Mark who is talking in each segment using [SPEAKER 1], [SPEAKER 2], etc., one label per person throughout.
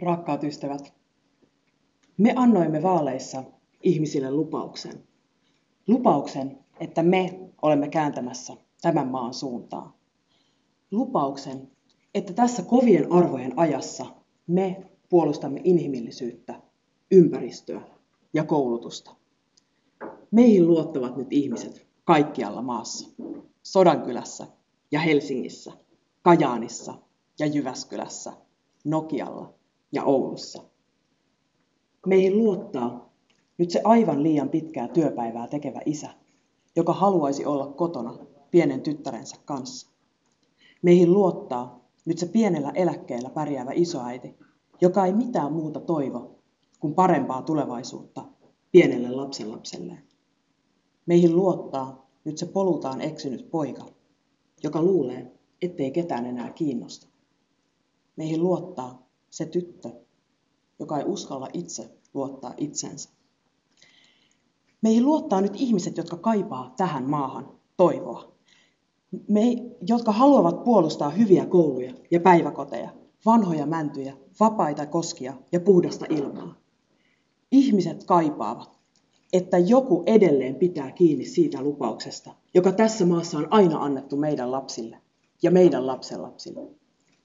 [SPEAKER 1] Rakkaat ystävät, me annoimme vaaleissa ihmisille lupauksen. Lupauksen, että me olemme kääntämässä tämän maan suuntaa. Lupauksen, että tässä kovien arvojen ajassa me puolustamme inhimillisyyttä, ympäristöä ja koulutusta. Meihin luottavat nyt ihmiset kaikkialla maassa. Sodankylässä ja Helsingissä, Kajaanissa ja Jyväskylässä, Nokialla ja Oulussa. Meihin luottaa nyt se aivan liian pitkää työpäivää tekevä isä, joka haluaisi olla kotona pienen tyttärensä kanssa. Meihin luottaa nyt se pienellä eläkkeellä pärjäävä isoäiti, joka ei mitään muuta toivo kuin parempaa tulevaisuutta pienelle lapsenlapselleen. Meihin luottaa nyt se polultaan eksynyt poika, joka luulee, ettei ketään enää kiinnosta. Meihin luottaa se tyttö, joka ei uskalla itse luottaa itsensä. Meihin luottaa nyt ihmiset, jotka kaipaa tähän maahan toivoa. Jotka haluavat puolustaa hyviä kouluja ja päiväkoteja, vanhoja mäntyjä, vapaita koskia ja puhdasta ilmaa. Ihmiset kaipaavat, että joku edelleen pitää kiinni siitä lupauksesta, joka tässä maassa on aina annettu meidän lapsille ja meidän lapsenlapsille.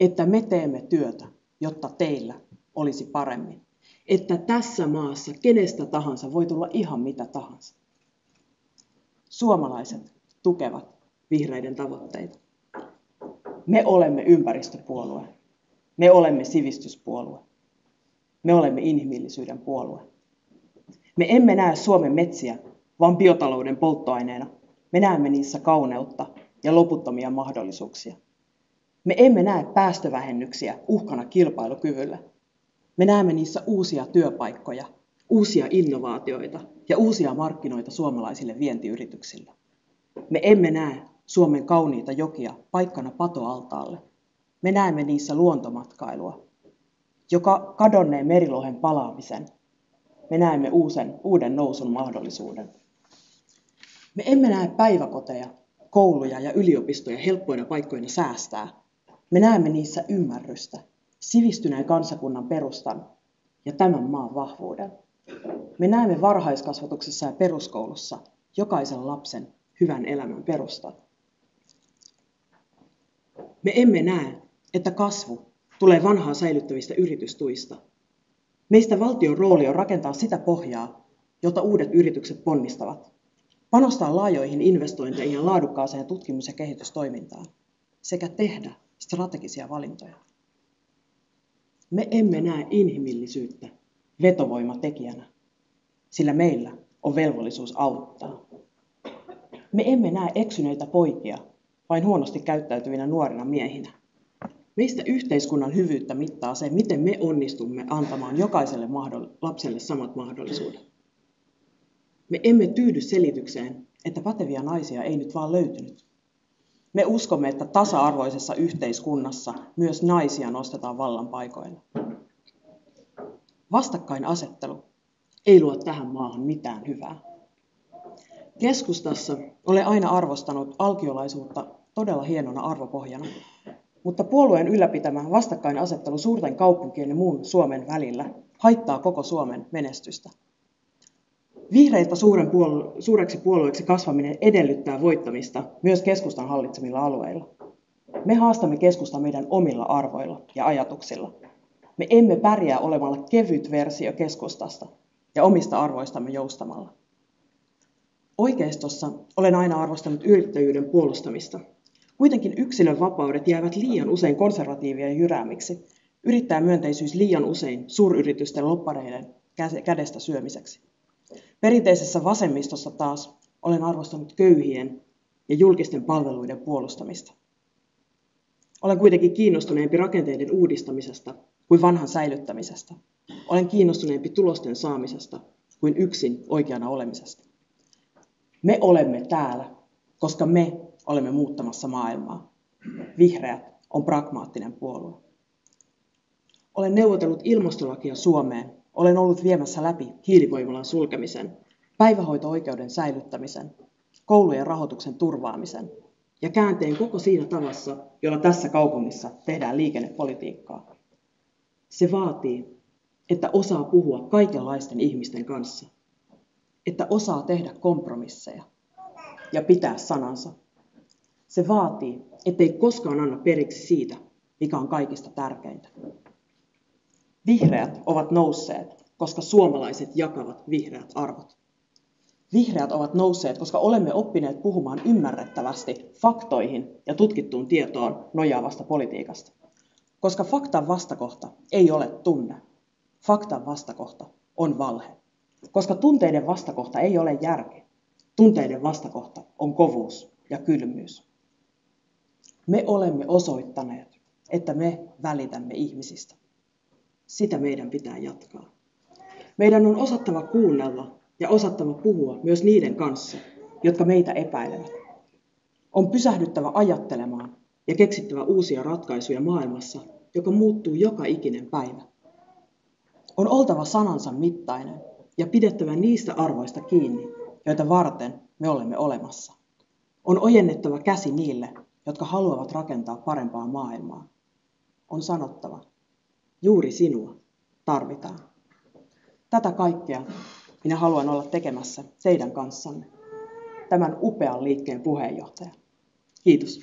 [SPEAKER 1] Että me teemme työtä, jotta teillä olisi paremmin. Että tässä maassa kenestä tahansa voi tulla ihan mitä tahansa. Suomalaiset tukevat vihreiden tavoitteita. Me olemme ympäristöpuolue. Me olemme sivistyspuolue. Me olemme inhimillisyyden puolue. Me emme näe Suomen metsiä, vaan biotalouden polttoaineena. Me näemme niissä kauneutta ja loputtomia mahdollisuuksia. Me emme näe päästövähennyksiä uhkana kilpailukyvylle. Me näemme niissä uusia työpaikkoja, uusia innovaatioita ja uusia markkinoita suomalaisille vientiyrityksille. Me emme näe Suomen kauniita jokia paikkana patoaltaalle. Me näemme niissä luontomatkailua, joka kadonneen merilohen palaamisen. Me näemme uuden nousun mahdollisuuden. Me emme näe päiväkoteja, kouluja ja yliopistoja helppoina paikkoina säästää. Me näemme niissä ymmärrystä, sivistyneen kansakunnan perustan ja tämän maan vahvuuden. Me näemme varhaiskasvatuksessa ja peruskoulussa jokaisen lapsen hyvän elämän perustan. Me emme näe, että kasvu tulee vanhaa säilyttävistä yritystuista. Meistä valtion rooli on rakentaa sitä pohjaa, jota uudet yritykset ponnistavat. Panostaa laajoihin investointeihin ja laadukkaaseen tutkimus- ja kehitystoimintaan sekä tehdä strategisia valintoja. Me emme näe inhimillisyyttä vetovoimatekijänä, sillä meillä on velvollisuus auttaa. Me emme näe eksyneitä poikia vain huonosti käyttäytyvinä nuorina miehinä. Meistä yhteiskunnan hyvyyttä mittaa se, miten me onnistumme antamaan jokaiselle lapselle samat mahdollisuudet. Me emme tyydy selitykseen, että päteviä naisia ei nyt vaan löytynyt. Me uskomme, että tasa-arvoisessa yhteiskunnassa myös naisia nostetaan vallan paikoille. Vastakkainasettelu ei luo tähän maahan mitään hyvää. Keskustassa olen aina arvostanut alkiolaisuutta todella hienona arvopohjana, mutta puolueen ylläpitämä vastakkainasettelu suurten kaupunkien ja muun Suomen välillä haittaa koko Suomen menestystä. Vihreiltä suureksi puolueeksi kasvaminen edellyttää voittamista myös keskustan hallitsemilla alueilla. Me haastamme keskustan meidän omilla arvoilla ja ajatuksilla. Me emme pärjää olemalla kevyt versio keskustasta ja omista arvoistamme joustamalla. Oikeistossa olen aina arvostanut yrittäjyyden puolustamista. Kuitenkin yksilön vapaudet jäävät liian usein konservatiivien jyräämiksi. Yrittäjämyönteisyys liian usein suuryritysten lobbareiden kädestä syömiseksi. Perinteisessä vasemmistossa taas olen arvostanut köyhien ja julkisten palveluiden puolustamista. Olen kuitenkin kiinnostuneempi rakenteiden uudistamisesta kuin vanhan säilyttämisestä. Olen kiinnostuneempi tulosten saamisesta kuin yksin oikeana olemisesta. Me olemme täällä, koska me olemme muuttamassa maailmaa. Vihreät on pragmaattinen puolue. Olen neuvotellut ilmastolakia Suomeen. Olen ollut viemässä läpi hiilivoimalan sulkemisen, päivähoito-oikeuden säilyttämisen, koulujen rahoituksen turvaamisen ja käänteen koko siinä tavassa, jolla tässä kaupungissa tehdään liikennepolitiikkaa. Se vaatii, että osaa puhua kaikenlaisten ihmisten kanssa, että osaa tehdä kompromisseja ja pitää sanansa. Se vaatii, ettei koskaan anna periksi siitä, mikä on kaikista tärkeintä. Vihreät ovat nousseet, koska suomalaiset jakavat vihreät arvot. Vihreät ovat nousseet, koska olemme oppineet puhumaan ymmärrettävästi faktoihin ja tutkittuun tietoon nojaavasta politiikasta. Koska faktan vastakohta ei ole tunne. Faktan vastakohta on valhe. Koska tunteiden vastakohta ei ole järki. Tunteiden vastakohta on kovuus ja kylmyys. Me olemme osoittaneet, että me välitämme ihmisistä. Sitä meidän pitää jatkaa. Meidän on osattava kuunnella ja osattava puhua myös niiden kanssa, jotka meitä epäilevät. On pysähdyttävä ajattelemaan ja keksittävä uusia ratkaisuja maailmassa, joka muuttuu joka ikinen päivä. On oltava sanansa mittainen ja pidettävä niistä arvoista kiinni, joita varten me olemme olemassa. On ojennettava käsi niille, jotka haluavat rakentaa parempaa maailmaa. On sanottava, juuri sinua tarvitaan. Tätä kaikkea minä haluan olla tekemässä teidän kanssanne, tämän upean liikkeen puheenjohtaja. Kiitos.